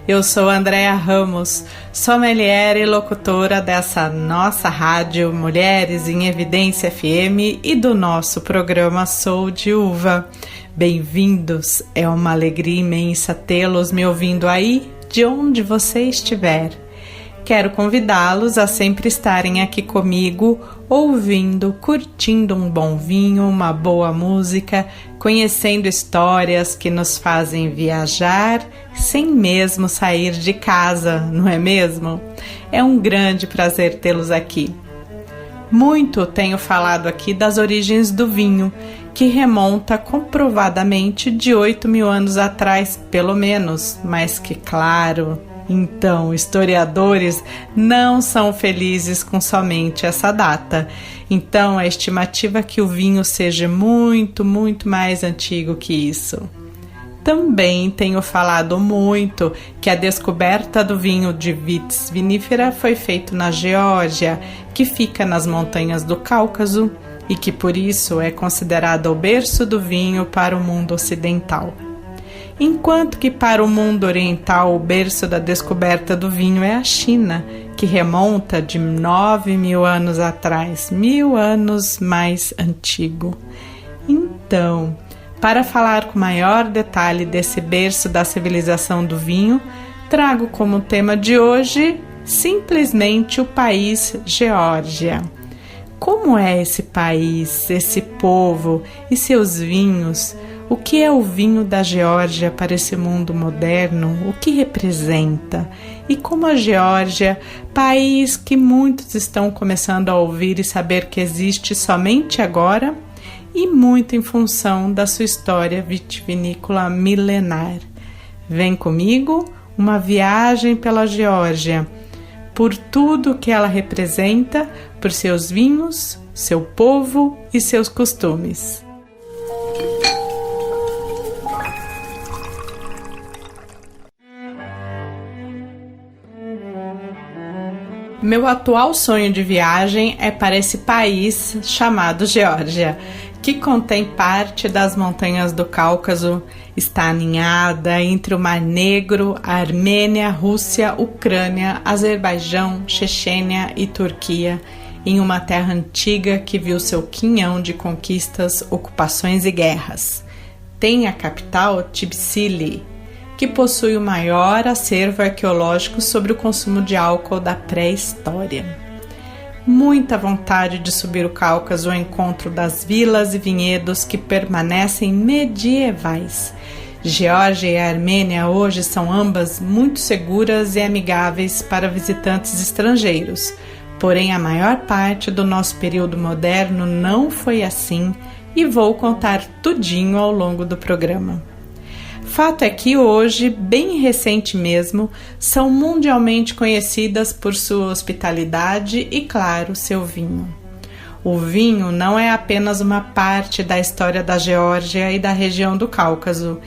Eu sou Andréa Ramos, sommelier e locutora dessa nossa rádio Mulheres em Evidência FM e do nosso programa Sou de Uva. Bem-vindos, é uma alegria imensa tê-los me ouvindo aí, de onde você estiver. Quero convidá-los a sempre estarem aqui comigo, ouvindo, curtindo um bom vinho, uma boa música, conhecendo histórias que nos fazem viajar sem mesmo sair de casa, não é mesmo? É um grande prazer tê-los aqui. Muito tenho falado aqui das origens do vinho, que remonta comprovadamente de 8.000 anos atrás, pelo menos, mas que, claro, então, historiadores não são felizes com somente essa data. Então, a estimativa é que o vinho seja muito mais antigo que isso. Também tenho falado muito que a descoberta do vinho de vitis vinífera foi feita na Geórgia, que fica nas montanhas do Cáucaso e que por isso é considerada o berço do vinho para o mundo ocidental. Enquanto que para o mundo oriental o berço da descoberta do vinho é a China, que remonta de 9.000 anos atrás, 1.000 anos mais antigo. Então, para falar com maior detalhe desse berço da civilização do vinho, trago como tema de hoje simplesmente o país Geórgia. Como é esse país, esse povo e seus vinhos? O que é o vinho da Geórgia para esse mundo moderno? O que representa? E como a Geórgia, país que muitos estão começando a ouvir e saber que existe somente agora, e muito em função da sua história vitivinícola milenar. Vem comigo, uma viagem pela Geórgia, por tudo que ela representa, por seus vinhos, seu povo e seus costumes. Meu atual sonho de viagem é para esse país chamado Geórgia, que contém parte das montanhas do Cáucaso, está aninhada entre o Mar Negro, a Armênia, Rússia, Ucrânia, Azerbaijão, Chechênia e Turquia, em uma terra antiga que viu seu quinhão de conquistas, ocupações e guerras. Tem a capital Tbilisi, que possui o maior acervo arqueológico sobre o consumo de álcool da pré-história. Muita vontade de subir o Cáucaso ao encontro das vilas e vinhedos que permanecem medievais. Geórgia e a Armênia hoje são ambas muito seguras e amigáveis para visitantes estrangeiros, porém a maior parte do nosso período moderno não foi assim e vou contar tudinho ao longo do programa. Fato é que hoje, bem recente mesmo, são mundialmente conhecidas por sua hospitalidade e, claro, seu vinho. O vinho não é apenas uma parte da história da Geórgia e da região do Cáucaso.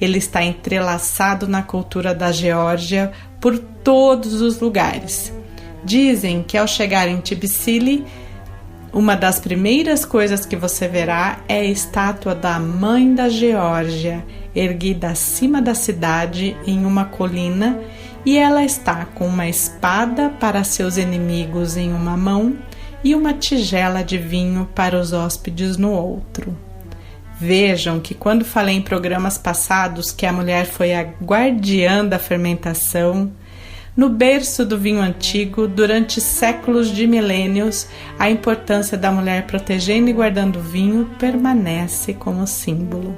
Ele está entrelaçado na cultura da Geórgia por todos os lugares. Dizem que ao chegar em Tbilisi, uma das primeiras coisas que você verá é a estátua da Mãe da Geórgia, erguida acima da cidade em uma colina, e ela está com uma espada para seus inimigos em uma mão e uma tigela de vinho para os hóspedes no outro. Vejam que quando falei em programas passados que a mulher foi a guardiã da fermentação, no berço do vinho antigo, durante séculos de milênios, a importância da mulher protegendo e guardando o vinho permanece como símbolo.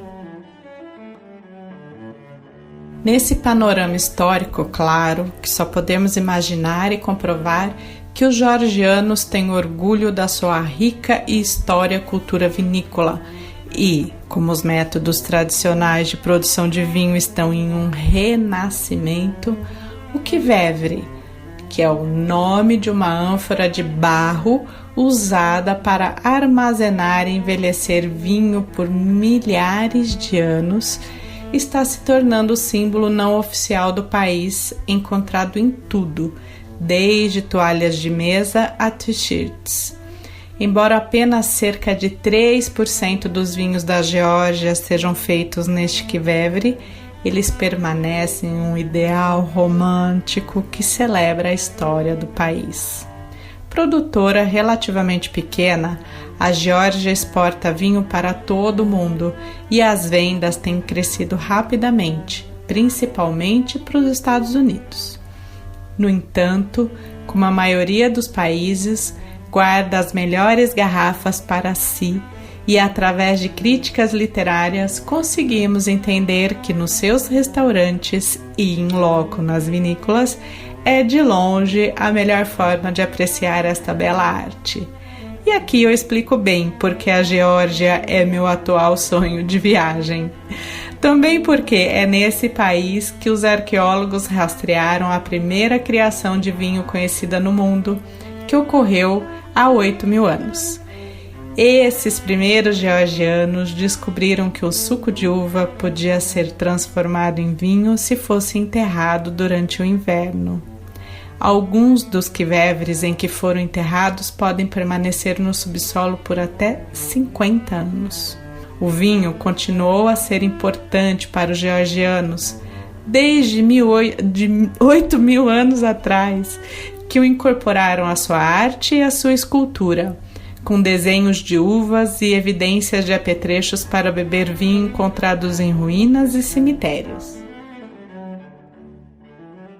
Nesse panorama histórico, claro, que só podemos imaginar e comprovar que os georgianos têm orgulho da sua rica e história cultura vinícola e, como os métodos tradicionais de produção de vinho estão em um renascimento, o Kvevré, que é o nome de uma ânfora de barro usada para armazenar e envelhecer vinho por milhares de anos, está se tornando o símbolo não oficial do país, encontrado em tudo, desde toalhas de mesa a t-shirts. Embora apenas cerca de 3% dos vinhos da Geórgia sejam feitos neste Kvevré, eles permanecem um ideal romântico que celebra a história do país. Produtora relativamente pequena, a Geórgia exporta vinho para todo o mundo e as vendas têm crescido rapidamente, principalmente para os Estados Unidos. No entanto, como a maioria dos países, guarda as melhores garrafas para si e, através de críticas literárias, conseguimos entender que nos seus restaurantes e em loco nas vinícolas é de longe a melhor forma de apreciar esta bela arte. E aqui eu explico bem porque a Geórgia é meu atual sonho de viagem. Também porque é nesse país que os arqueólogos rastrearam a primeira criação de vinho conhecida no mundo, que ocorreu há 8.000 anos. Esses primeiros georgianos descobriram que o suco de uva podia ser transformado em vinho se fosse enterrado durante o inverno. Alguns dos quivevres em que foram enterrados podem permanecer no subsolo por até 50 anos. O vinho continuou a ser importante para os georgianos desde 8.000 anos atrás, que o incorporaram à sua arte e à sua escultura, com desenhos de uvas e evidências de apetrechos para beber vinho encontrados em ruínas e cemitérios.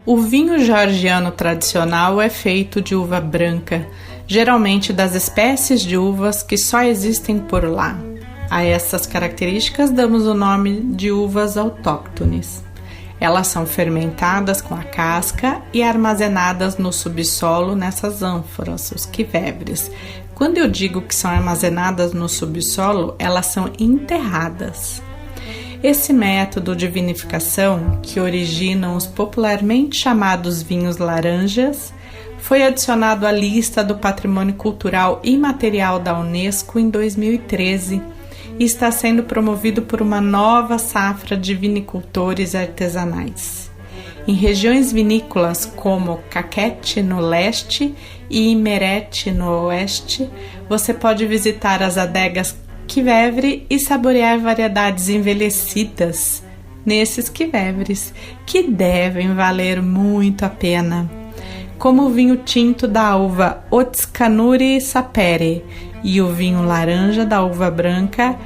O vinho georgiano tradicional é feito de uva branca, geralmente das espécies de uvas que só existem por lá. A essas características damos o nome de uvas autóctones. Elas são fermentadas com a casca e armazenadas no subsolo nessas ânforas, os quivevres. Quando eu digo que são armazenadas no subsolo, elas são enterradas. Esse método de vinificação, que origina os popularmente chamados vinhos laranjas, foi adicionado à lista do Patrimônio Cultural Imaterial da Unesco em 2013 e está sendo promovido por uma nova safra de vinicultores artesanais. Em regiões vinícolas como Kakheti no leste e Imereti no oeste, você pode visitar as adegas quivevre e saborear variedades envelhecidas nesses quivevres, que devem valer muito a pena, como o vinho tinto da uva Otskanuri Sapere e o vinho laranja da uva branca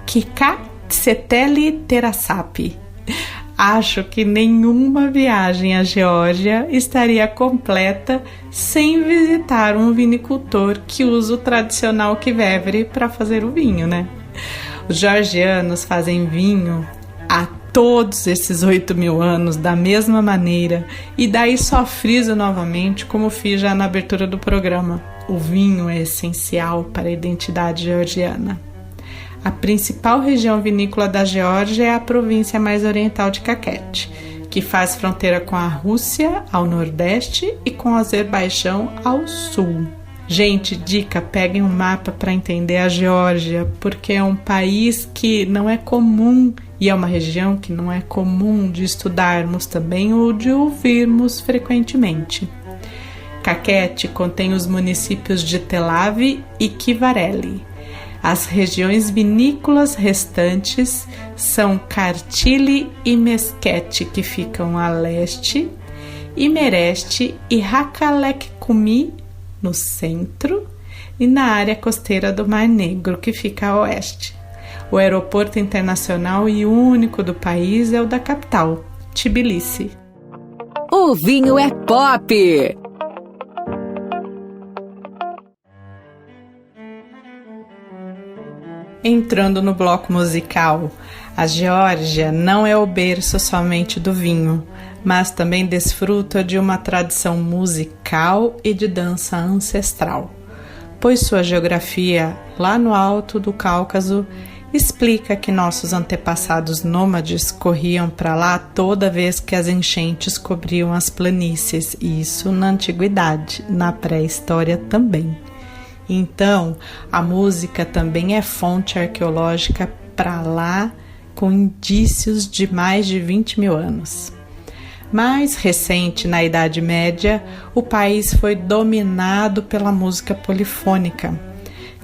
Kika-Tseteli Terasapi. Acho que nenhuma viagem à Geórgia estaria completa sem visitar um vinicultor que usa o tradicional quivevre para fazer o vinho, né? Os georgianos fazem vinho há todos esses 8.000 anos da mesma maneira, e daí só friso novamente, como fiz já na abertura do programa. O vinho é essencial para a identidade georgiana. A principal região vinícola da Geórgia é a província mais oriental de Kakheti, que faz fronteira com a Rússia ao nordeste e com o Azerbaijão ao sul. Gente, dica, peguem um mapa para entender a Geórgia, porque é um país que não é comum e é uma região que não é comum de estudarmos também ou de ouvirmos frequentemente. Kakheti contém os municípios de Telavi e Kivareli. As regiões vinícolas restantes são Kartili e Meskheti, que ficam a leste, Imeresti e Hakalekumi, no centro, e na área costeira do Mar Negro, que fica a oeste. O aeroporto internacional e único do país é o da capital, Tbilisi. O vinho é pop! Entrando no bloco musical, a Geórgia não é o berço somente do vinho, mas também desfruta de uma tradição musical e de dança ancestral, pois sua geografia, lá no alto do Cáucaso, explica que nossos antepassados nômades corriam para lá toda vez que as enchentes cobriam as planícies, e isso na antiguidade, na pré-história também. Então, a música também é fonte arqueológica para lá, com indícios de mais de 20.000 anos. Mais recente, na Idade Média, o país foi dominado pela música polifônica,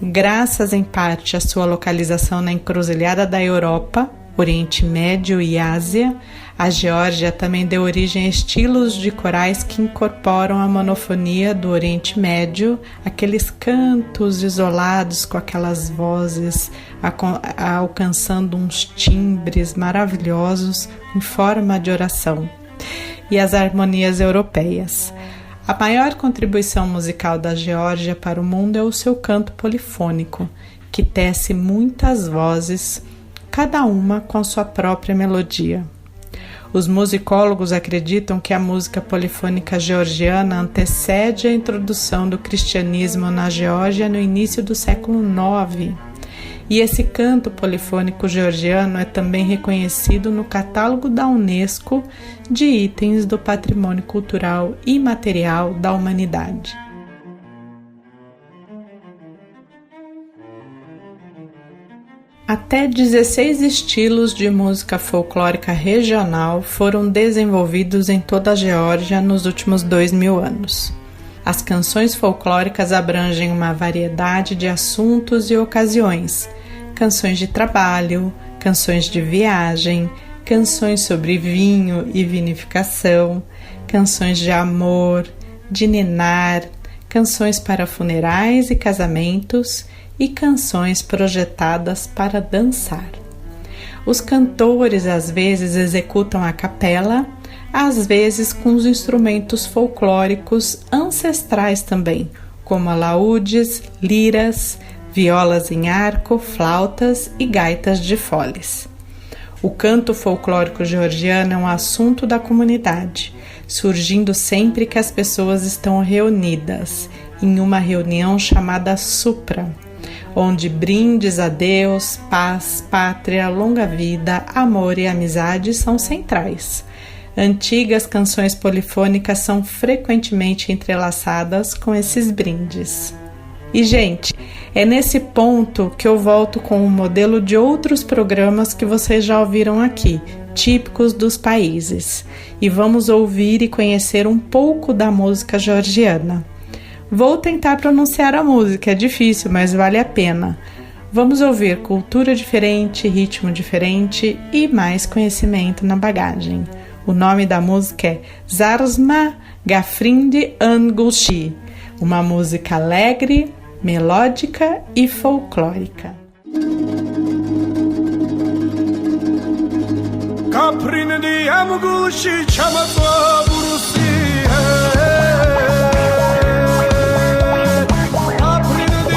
graças em parte à sua localização na encruzilhada da Europa, Oriente Médio e Ásia, a Geórgia também deu origem a estilos de corais que incorporam a monofonia do Oriente Médio, aqueles cantos isolados com aquelas vozes alcançando uns timbres maravilhosos em forma de oração, e as harmonias europeias. A maior contribuição musical da Geórgia para o mundo é o seu canto polifônico, que tece muitas vozes, cada uma com sua própria melodia. Os musicólogos acreditam que a música polifônica georgiana antecede a introdução do cristianismo na Geórgia no início do século IX. E esse canto polifônico georgiano é também reconhecido no catálogo da Unesco de itens do patrimônio cultural imaterial da humanidade. Até 16 estilos de música folclórica regional foram desenvolvidos em toda a Geórgia nos últimos 2000 anos. As canções folclóricas abrangem uma variedade de assuntos e ocasiões: canções de trabalho, canções de viagem, canções sobre vinho e vinificação, canções de amor, de ninar, canções para funerais e casamentos e canções projetadas para dançar. Os cantores às vezes executam a capela, às vezes com os instrumentos folclóricos ancestrais também, como alaúdes, liras, violas em arco, flautas e gaitas de foles. O canto folclórico georgiano é um assunto da comunidade, surgindo sempre que as pessoas estão reunidas, em uma reunião chamada supra, onde brindes a Deus, paz, pátria, longa vida, amor e amizade são centrais. Antigas canções polifônicas são frequentemente entrelaçadas com esses brindes. E, gente, é nesse ponto que eu volto com um modelo de outros programas que vocês já ouviram aqui, típicos dos países, e vamos ouvir e conhecer um pouco da música georgiana. Vou tentar pronunciar a música, é difícil, mas vale a pena. Vamos ouvir cultura diferente, ritmo diferente e mais conhecimento na bagagem. O nome da música é Zarsma Gafrindi Angulshi, uma música alegre, melódica e folclórica. Gafrindi Angulshi chamatwa burusi Gafrindi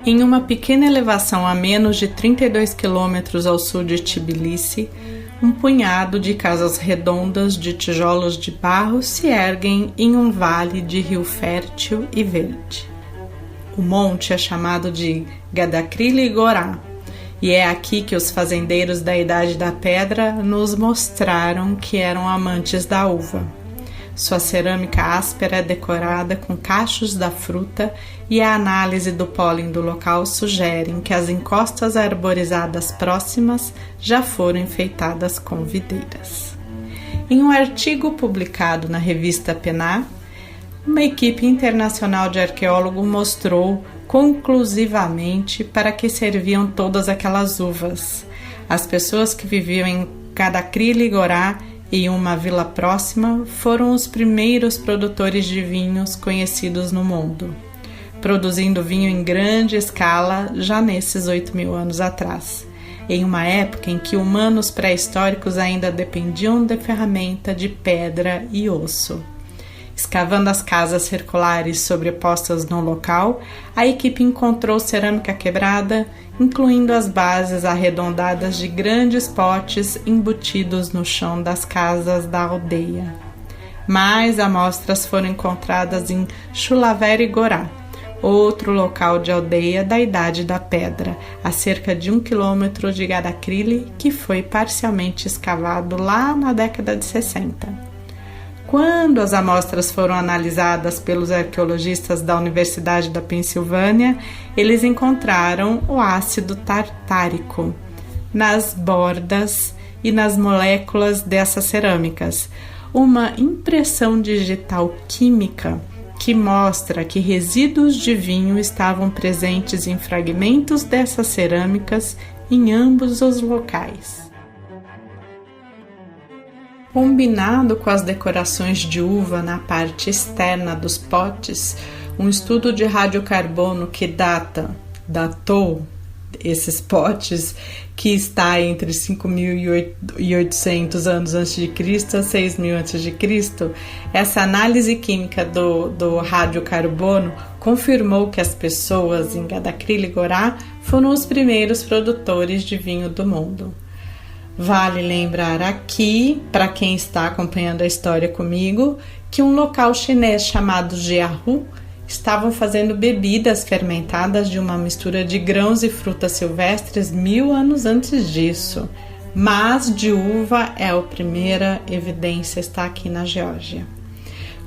Em uma pequena elevação a menos de 32 quilômetros ao sul de Tbilisi, um punhado de casas redondas de tijolos de barro se erguem em um vale de rio fértil e verde. O monte é chamado de Gadakrilia Gorá, e é aqui que os fazendeiros da Idade da Pedra nos mostraram que eram amantes da uva. Sua cerâmica áspera é decorada com cachos da fruta e a análise do pólen do local sugerem que as encostas arborizadas próximas já foram enfeitadas com videiras. Em um artigo publicado na revista PNAS, uma equipe internacional de arqueólogos mostrou conclusivamente para que serviam todas aquelas uvas. As pessoas que viviam em Gadakrilia Gorá e uma vila próxima foram os primeiros produtores de vinhos conhecidos no mundo, produzindo vinho em grande escala já nesses 8.000 anos atrás, em uma época em que humanos pré-históricos ainda dependiam de ferramenta de pedra e osso. Escavando as casas circulares sobrepostas no local, a equipe encontrou cerâmica quebrada, incluindo as bases arredondadas de grandes potes embutidos no chão das casas da aldeia. Mais amostras foram encontradas em Chulaveri Gorá, outro local de aldeia da Idade da Pedra, a cerca de 1 quilômetro de Gadakrilia, que foi parcialmente escavado lá na década de 60. Quando as amostras foram analisadas pelos arqueologistas da Universidade da Pensilvânia, eles encontraram o ácido tartárico nas bordas e nas moléculas dessas cerâmicas, uma impressão digital química que mostra que resíduos de vinho estavam presentes em fragmentos dessas cerâmicas em ambos os locais. Combinado com as decorações de uva na parte externa dos potes, um estudo de radiocarbono que datou esses potes, que está entre 5.800 anos antes de Cristo a 6.000 antes de Cristo, essa análise química do radiocarbono confirmou que as pessoas em Gadakrilia Gorá foram os primeiros produtores de vinho do mundo. Vale lembrar aqui, para quem está acompanhando a história comigo, que um local chinês chamado Jiahu estavam fazendo bebidas fermentadas de uma mistura de grãos e frutas silvestres 1000 anos antes disso. Mas de uva é a primeira evidência, está aqui na Geórgia.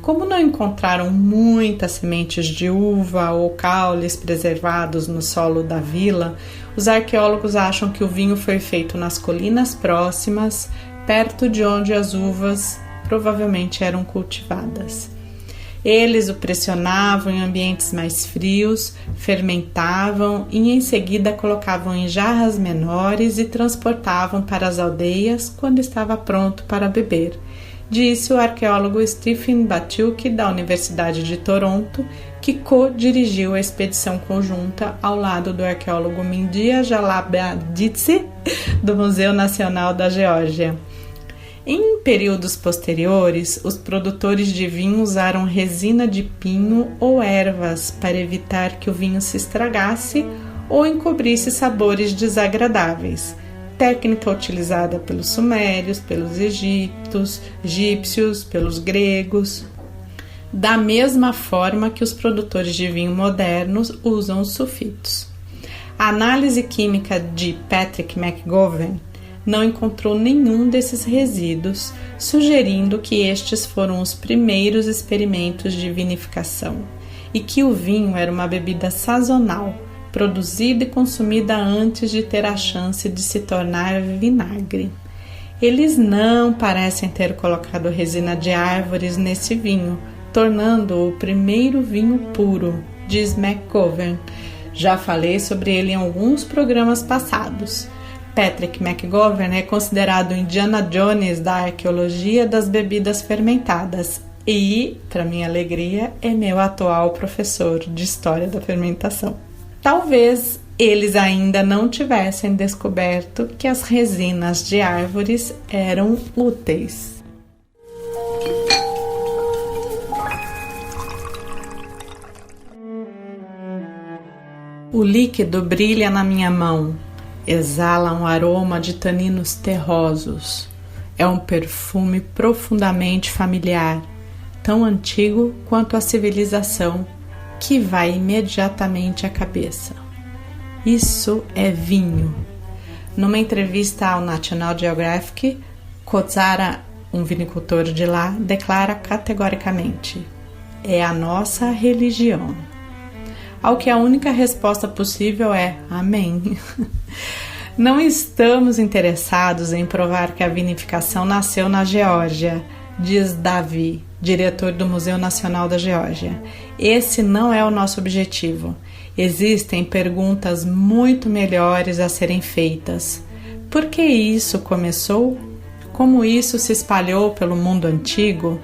Como não encontraram muitas sementes de uva ou caules preservados no solo da vila, os arqueólogos acham que o vinho foi feito nas colinas próximas, perto de onde as uvas provavelmente eram cultivadas. Eles o pressionavam em ambientes mais frios, fermentavam e em seguida colocavam em jarras menores e transportavam para as aldeias quando estava pronto para beber, disse o arqueólogo Stephen Batiuk, da Universidade de Toronto, que co-dirigiu a expedição conjunta ao lado do arqueólogo Mindia Jalabadidze, do Museu Nacional da Geórgia. Em períodos posteriores, os produtores de vinho usaram resina de pinho ou ervas para evitar que o vinho se estragasse ou encobrisse sabores desagradáveis, técnica utilizada pelos sumérios, pelos egípcios, pelos gregos, da mesma forma que os produtores de vinho modernos usam os sulfitos. A análise química de Patrick McGovern não encontrou nenhum desses resíduos, sugerindo que estes foram os primeiros experimentos de vinificação e que o vinho era uma bebida sazonal, produzida e consumida antes de ter a chance de se tornar vinagre. Eles não parecem ter colocado resina de árvores nesse vinho, tornando-o o primeiro vinho puro, diz McGovern. Já falei sobre ele em alguns programas passados. Patrick McGovern é considerado o Indiana Jones da arqueologia das bebidas fermentadas e, para minha alegria, é meu atual professor de História da Fermentação. Talvez eles ainda não tivessem descoberto que as resinas de árvores eram úteis. O líquido brilha na minha mão, exala um aroma de taninos terrosos. É um perfume profundamente familiar, tão antigo quanto a civilização, que vai imediatamente à cabeça. Isso é vinho. Numa entrevista ao National Geographic, Kozara, um vinicultor de lá, declara categoricamente: é a nossa religião. Ao que a única resposta possível é amém. Não estamos interessados em provar que a vinificação nasceu na Geórgia, diz Davi, diretor do Museu Nacional da Geórgia. Esse não é o nosso objetivo. Existem perguntas muito melhores a serem feitas. Por que isso começou? Como isso se espalhou pelo mundo antigo?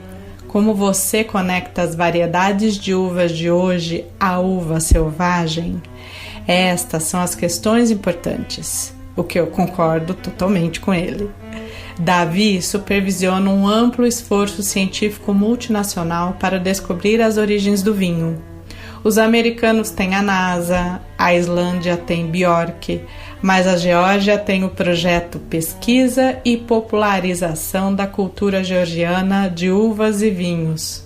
Como você conecta as variedades de uvas de hoje à uva selvagem? Estas são as questões importantes, o que eu concordo totalmente com ele. Davi supervisiona um amplo esforço científico multinacional para descobrir as origens do vinho. Os americanos têm a NASA, a Islândia tem Bjork, mas a Geórgia tem o projeto Pesquisa e Popularização da Cultura Georgiana de Uvas e Vinhos.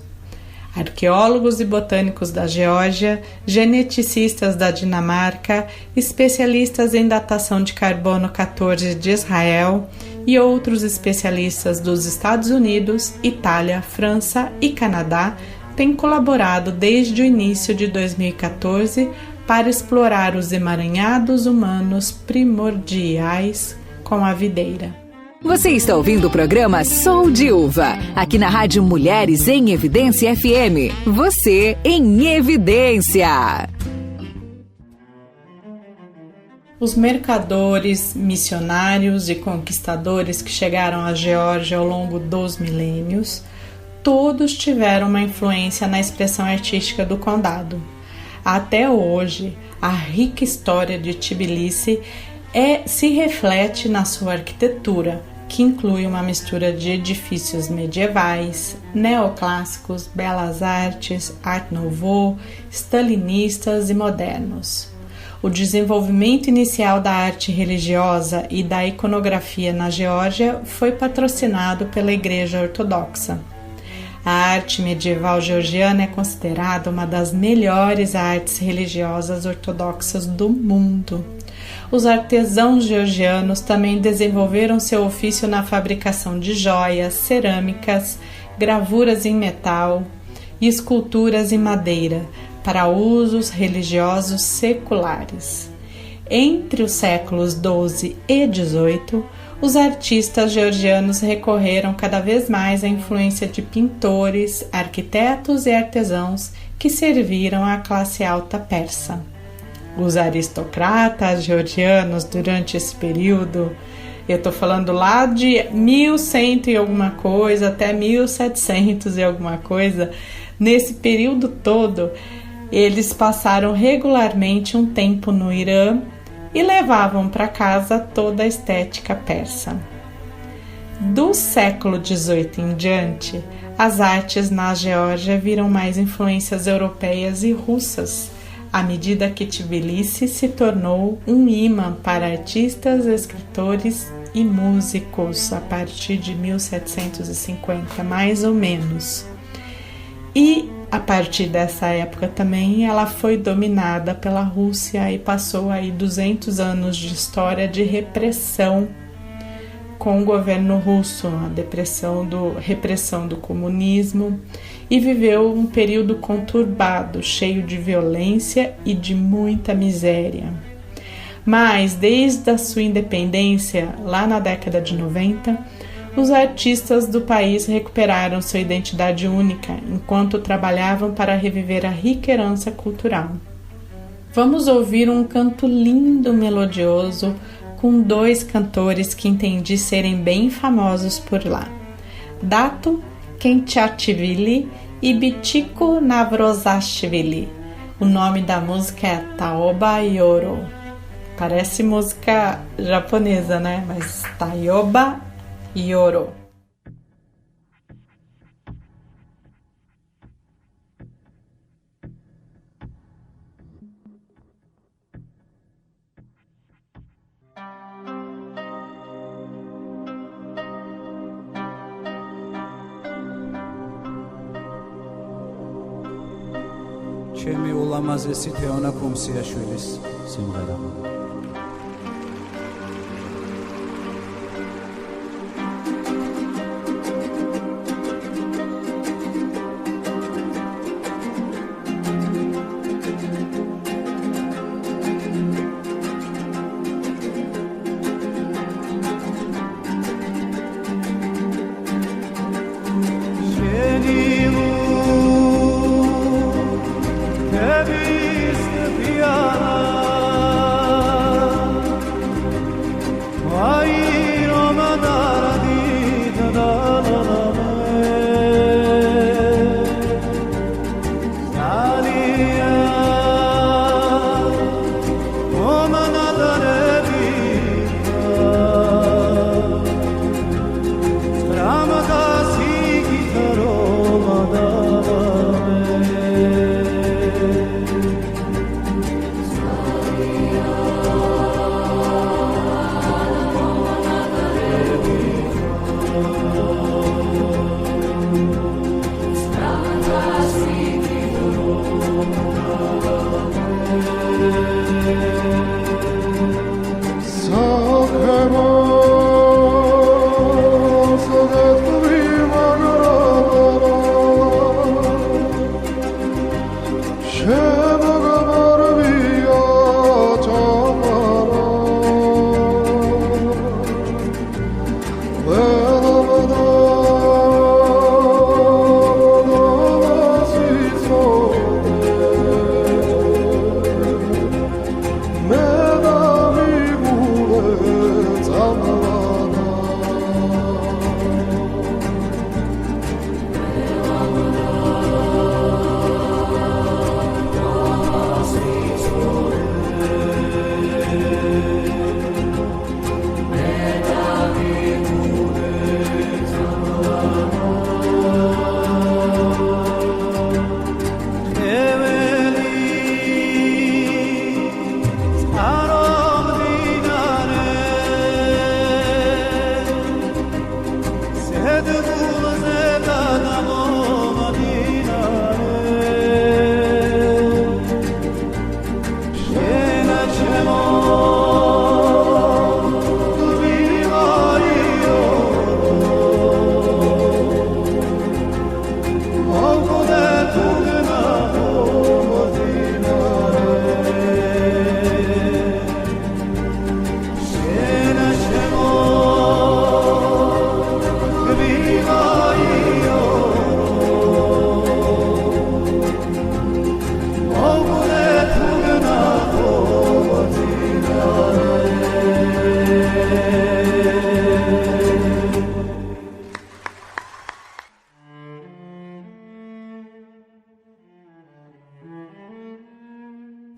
Arqueólogos e botânicos da Geórgia, geneticistas da Dinamarca, especialistas em datação de carbono 14 de Israel e outros especialistas dos Estados Unidos, Itália, França e Canadá têm colaborado desde o início de 2014 para explorar os emaranhados humanos primordiais com a videira. Você está ouvindo o programa Sol de Uva, aqui na Rádio Mulheres em Evidência FM. Você em Evidência. Os mercadores, missionários e conquistadores que chegaram à Geórgia ao longo dos milênios, todos tiveram uma influência na expressão artística do condado. Até hoje, a rica história de Tbilisi se reflete na sua arquitetura, que inclui uma mistura de edifícios medievais, neoclássicos, belas artes, Art Nouveau, stalinistas e modernos. O desenvolvimento inicial da arte religiosa e da iconografia na Geórgia foi patrocinado pela Igreja Ortodoxa. A arte medieval georgiana é considerada uma das melhores artes religiosas ortodoxas do mundo. Os artesãos georgianos também desenvolveram seu ofício na fabricação de joias, cerâmicas, gravuras em metal e esculturas em madeira para usos religiosos seculares. Entre os séculos XII e XVIII, os artistas georgianos recorreram cada vez mais à influência de pintores, arquitetos e artesãos que serviram à classe alta persa. Os aristocratas georgianos durante esse período, eu estou falando lá de 1100 e alguma coisa até 1700 e alguma coisa, nesse período todo, eles passaram regularmente um tempo no Irã e levavam para casa toda a estética persa. Do século XVIII em diante, as artes na Geórgia viram mais influências europeias e russas, à medida que Tbilisi se tornou um imã para artistas, escritores e músicos a partir de 1750, mais ou menos. E a partir dessa época também ela foi dominada pela Rússia e passou aí 200 anos de história de repressão com o governo russo, a repressão do comunismo, e viveu um período conturbado, cheio de violência e de muita miséria. Mas, desde a sua independência, lá na década de 90, os artistas do país recuperaram sua identidade única, enquanto trabalhavam para reviver a rica herança cultural. Vamos ouvir um canto lindo, melodioso, com 2 cantores que entendi serem bem famosos por lá, Dato Kenchachvili e Bichiko Navrozashvili. O nome da música é Taoba Yoro. Parece música japonesa, né? Mas Taoba Yoro. ჩემი ულამაზესი თეონა კუმსიაშვილის სიმღერა.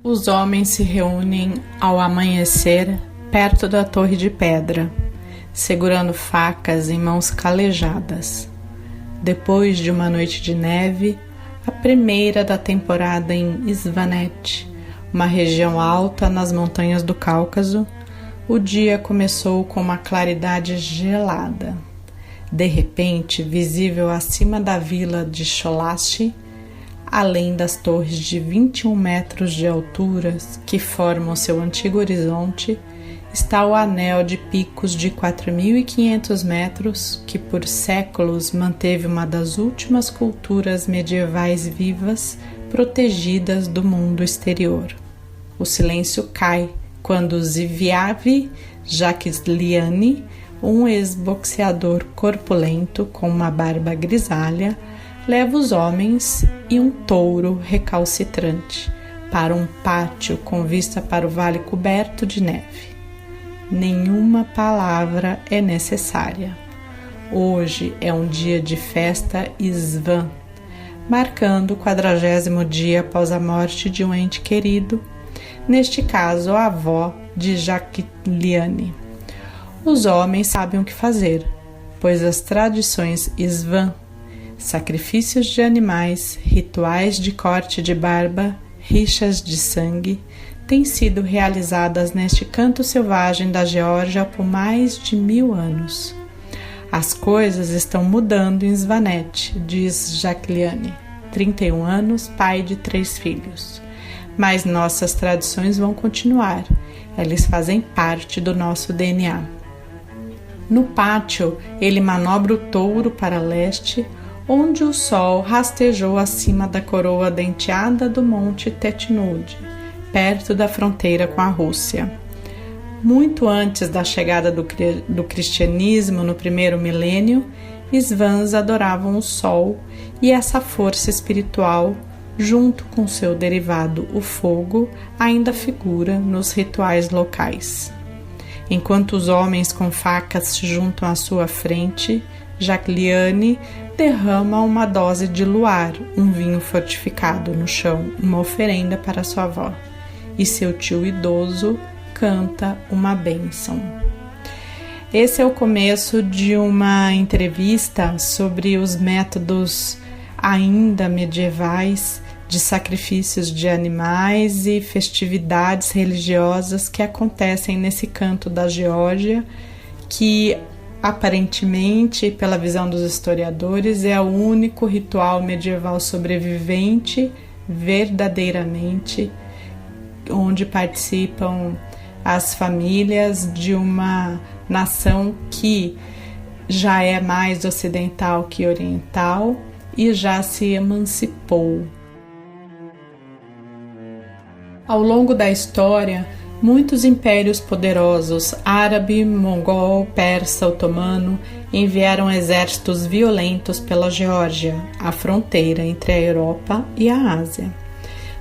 Os homens se reúnem ao amanhecer perto da Torre de Pedra, segurando facas em mãos calejadas. Depois de uma noite de neve, a primeira da temporada em Svaneti, uma região alta nas montanhas do Cáucaso, o dia começou com uma claridade gelada. De repente, visível acima da vila de Cholasti, além das torres de 21 metros de altura que formam seu antigo horizonte, está o anel de picos de 4.500 metros que por séculos manteve uma das últimas culturas medievais vivas protegidas do mundo exterior. O silêncio cai quando Ziviavi Jacquiliani, um ex-boxeador corpulento com uma barba grisalha, leva os homens e um touro recalcitrante para um pátio com vista para o vale coberto de neve. Nenhuma palavra é necessária. Hoje é um dia de festa Isvan, marcando o 40º dia após a morte de um ente querido, neste caso a avó de Jacquiliani. Os homens sabem o que fazer, pois as tradições Isvan, sacrifícios de animais, rituais de corte de barba, rixas de sangue, têm sido realizadas neste canto selvagem da Geórgia por mais de 1000 anos. As coisas estão mudando em Svaneti, diz Jacquiliani, 31 anos, pai de 3 filhos. Mas nossas tradições vão continuar, elas fazem parte do nosso DNA. No pátio, ele manobra o touro para leste, onde o sol rastejou acima da coroa denteada do monte Tetnud, perto da fronteira com a Rússia. Muito antes da chegada do cristianismo no primeiro milênio, Svans adoravam o sol e essa força espiritual, junto com seu derivado, o fogo, ainda figura nos rituais locais. Enquanto os homens com facas se juntam à sua frente, Jacquiliani derrama uma dose de luar, um vinho fortificado no chão, uma oferenda para sua avó. E seu tio idoso canta uma bênção. Esse é o começo de uma entrevista sobre os métodos ainda medievais de sacrifícios de animais e festividades religiosas que acontecem nesse canto da Geórgia, que aparentemente, pela visão dos historiadores, é o único ritual medieval sobrevivente verdadeiramente, onde participam as famílias de uma nação que já é mais ocidental que oriental e já se emancipou. Ao longo da história, muitos impérios poderosos, árabe, mongol, persa, otomano, enviaram exércitos violentos pela Geórgia, a fronteira entre a Europa e a Ásia.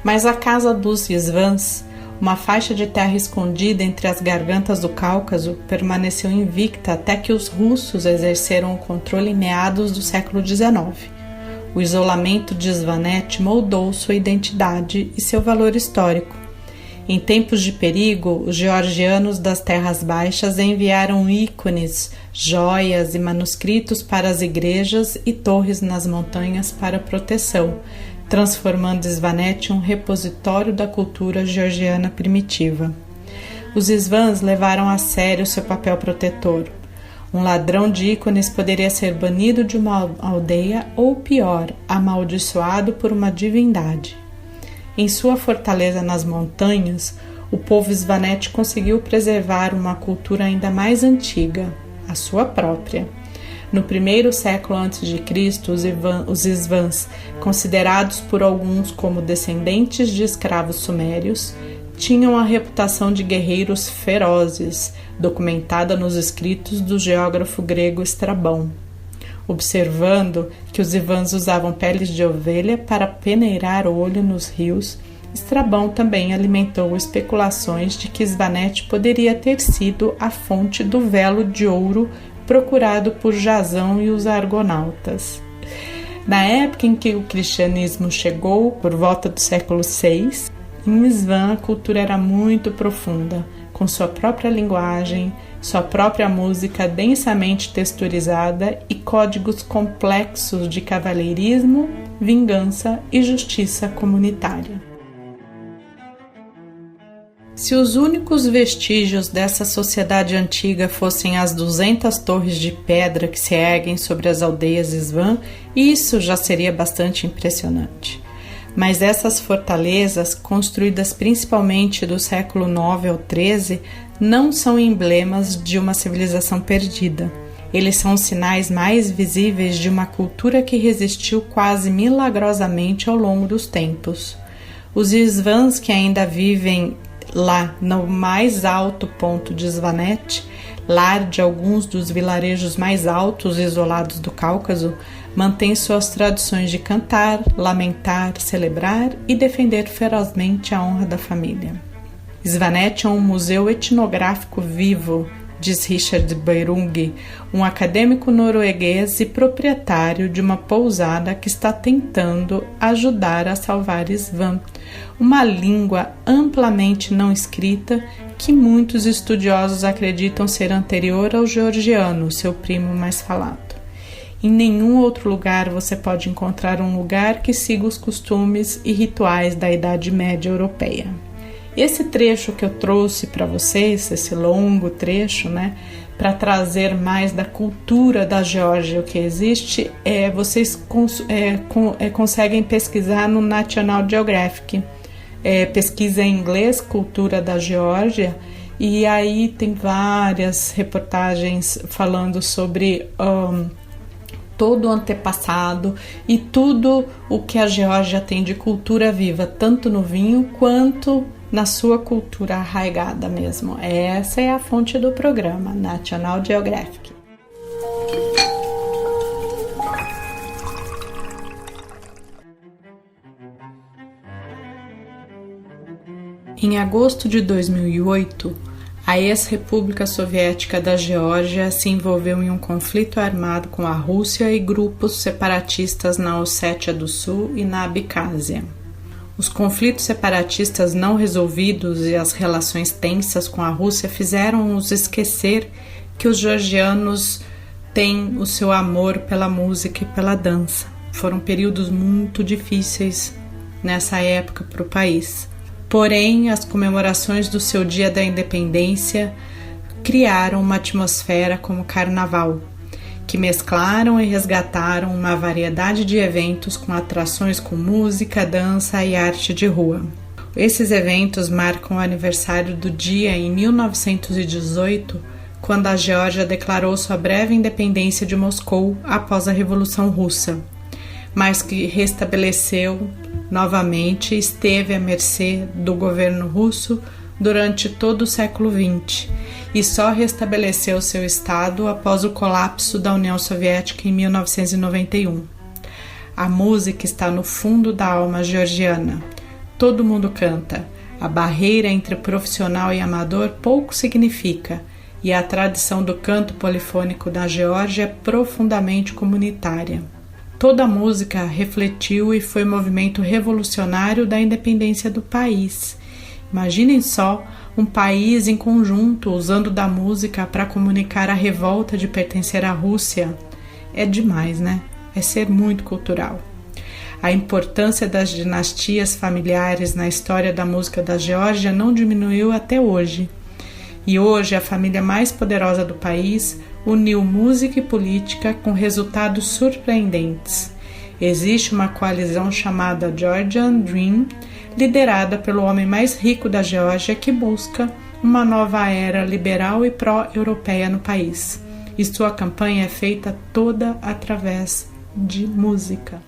Mas a casa dos Svans, uma faixa de terra escondida entre as gargantas do Cáucaso, permaneceu invicta até que os russos exerceram o controle em meados do século XIX. O isolamento de Svaneti moldou sua identidade e seu valor histórico. Em tempos de perigo, os georgianos das terras baixas enviaram ícones, joias e manuscritos para as igrejas e torres nas montanhas para proteção, transformando Svaneti em um repositório da cultura georgiana primitiva. Os Svans levaram a sério seu papel protetor. Um ladrão de ícones poderia ser banido de uma aldeia ou, pior, amaldiçoado por uma divindade. Em sua fortaleza nas montanhas, o povo Svaneti conseguiu preservar uma cultura ainda mais antiga, a sua própria. No primeiro século a.C., os Svans, considerados por alguns como descendentes de escravos sumérios, tinham a reputação de guerreiros ferozes, documentada nos escritos do geógrafo grego Estrabão. Observando que os Svans usavam peles de ovelha para peneirar olho nos rios, Estrabão também alimentou especulações de que Svaneti poderia ter sido a fonte do velo de ouro procurado por Jasão e os argonautas. Na época em que o cristianismo chegou, por volta do século VI, em Isvan a cultura era muito profunda, com sua própria linguagem, sua própria música densamente texturizada e códigos complexos de cavalheirismo, vingança e justiça comunitária. Se os únicos vestígios dessa sociedade antiga fossem as 200 torres de pedra que se erguem sobre as aldeias Isvan, isso já seria bastante impressionante. Mas essas fortalezas, construídas principalmente do século IX ao XIII, não são emblemas de uma civilização perdida. Eles são os sinais mais visíveis de uma cultura que resistiu quase milagrosamente ao longo dos tempos. Os Isvãs que ainda vivem lá no mais alto ponto de Svanete, lar de alguns dos vilarejos mais altos e isolados do Cáucaso, mantêm suas tradições de cantar, lamentar, celebrar e defender ferozmente a honra da família. Svanete é um museu etnográfico vivo, diz Richard Bjerung, um acadêmico norueguês e proprietário de uma pousada que está tentando ajudar a salvar Isvan, uma língua amplamente não escrita que muitos estudiosos acreditam ser anterior ao georgiano, seu primo mais falado. Em nenhum outro lugar você pode encontrar um lugar que siga os costumes e rituais da Idade Média europeia. Esse trecho que eu trouxe para vocês, esse longo trecho, para trazer mais da cultura da Geórgia, o que existe, vocês conseguem pesquisar no National Geographic. Pesquisa em inglês, Cultura da Geórgia, e aí tem várias reportagens falando sobre todo o antepassado e tudo o que a Geórgia tem de cultura viva, tanto no vinho quanto na sua cultura arraigada mesmo. Essa é a fonte do programa, National Geographic. Em agosto de 2008, a ex-República Soviética da Geórgia se envolveu em um conflito armado com a Rússia e grupos separatistas na Ossétia do Sul e na Abcásia. Os conflitos separatistas não resolvidos e as relações tensas com a Rússia fizeram-os esquecer que os georgianos têm o seu amor pela música e pela dança. Foram períodos muito difíceis nessa época para o país. Porém, as comemorações do seu Dia da Independência criaram uma atmosfera como carnaval, que mesclaram e resgataram uma variedade de eventos com atrações com música, dança e arte de rua. Esses eventos marcam o aniversário do dia em 1918, quando a Geórgia declarou sua breve independência de Moscou após a Revolução Russa, mas que restabeleceu novamente e esteve à mercê do governo russo durante todo o século XX e só restabeleceu seu estado após o colapso da União Soviética em 1991. A música está no fundo da alma georgiana. Todo mundo canta. A barreira entre profissional e amador pouco significa, e a tradição do canto polifônico da Geórgia é profundamente comunitária. Toda a música refletiu e foi movimento revolucionário da independência do país. Imaginem só um país em conjunto usando da música para comunicar a revolta de pertencer à Rússia. É demais, né? É ser muito cultural. A importância das dinastias familiares na história da música da Geórgia não diminuiu até hoje. E hoje a família mais poderosa do país uniu música e política com resultados surpreendentes. Existe uma coalizão chamada Georgian Dream, liderada pelo homem mais rico da Geórgia, que busca uma nova era liberal e pró-europeia no país. E sua campanha é feita toda através de música.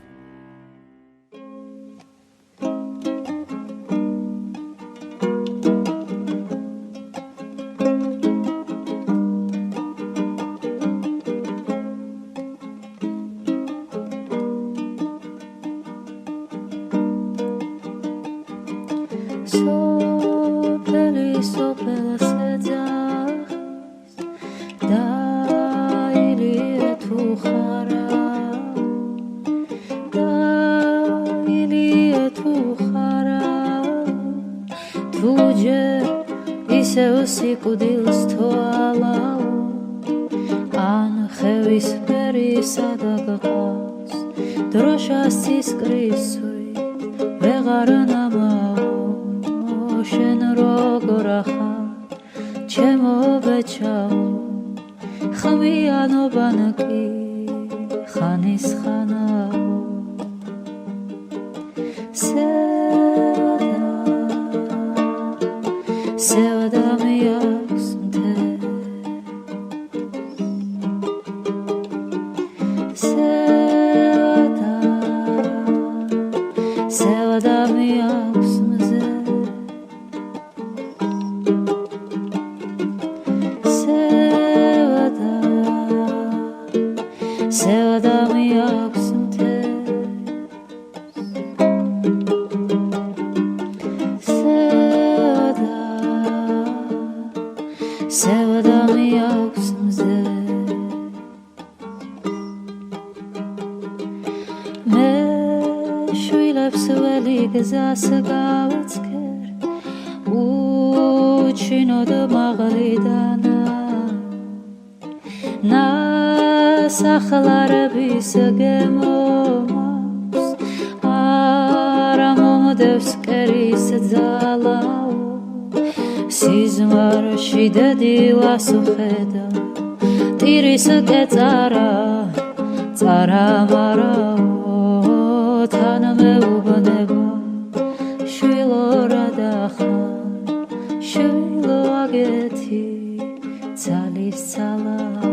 Se Sevdamı yaksın tez Sevdamı yaksın tez Meşvilep sveli gzası gavıtker Uchinodu mağlidana Nasaklarabis gemomos Aramom devskeris zalao Sizmarshi dediva sukheda Tiris ketzara Tsara marao Taname ubaneba Shvilo radakhan Shvilo ageti Tsalis tsalao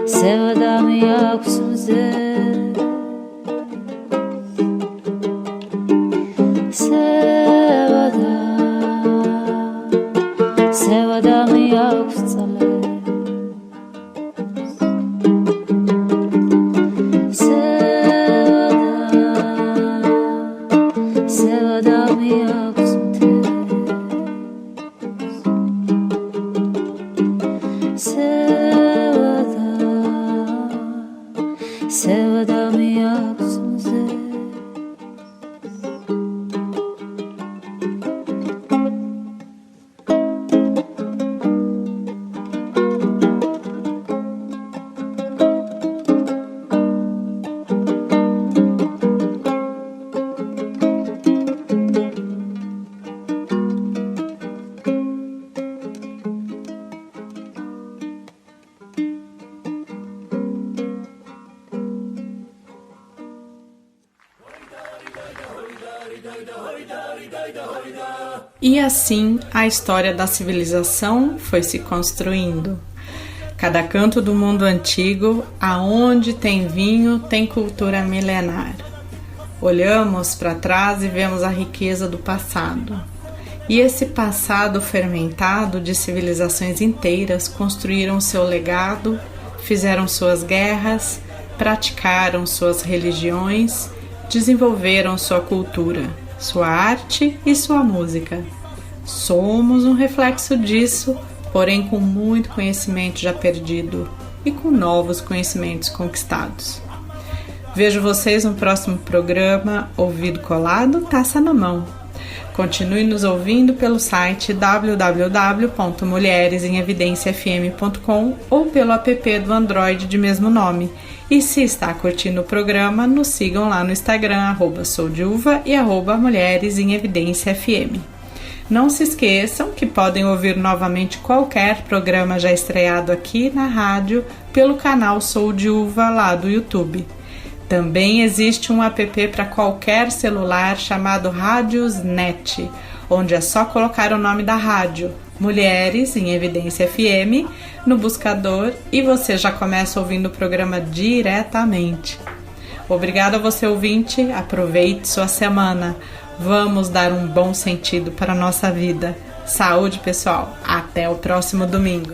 Sevdam yaksın Sevdam yaksın Sevdam yaksın Sevdam yaksın E assim a história da civilização foi se construindo. Cada canto do mundo antigo, aonde tem vinho, tem cultura milenar. Olhamos para trás e vemos a riqueza do passado. E esse passado fermentado de civilizações inteiras construíram seu legado, fizeram suas guerras, praticaram suas religiões, desenvolveram sua cultura, sua arte e sua música. Somos um reflexo disso, porém com muito conhecimento já perdido e com novos conhecimentos conquistados. Vejo vocês no próximo programa Ouvido Colado, Taça na Mão. Continue nos ouvindo pelo site www.mulheresemevidenciafm.com ou pelo app do Android de mesmo nome. E se está curtindo o programa, nos sigam lá no Instagram, @soudiuva e @mulheresemevidenciafm. Não se esqueçam que podem ouvir novamente qualquer programa já estreado aqui na rádio pelo canal Sou de Uva lá do YouTube. Também existe um app para qualquer celular chamado Radiosnet, onde é só colocar o nome da rádio, Mulheres em Evidência FM, no buscador e você já começa ouvindo o programa diretamente. Obrigada a você, ouvinte, aproveite sua semana. Vamos dar um bom sentido para a nossa vida. Saúde, pessoal. Até o próximo domingo.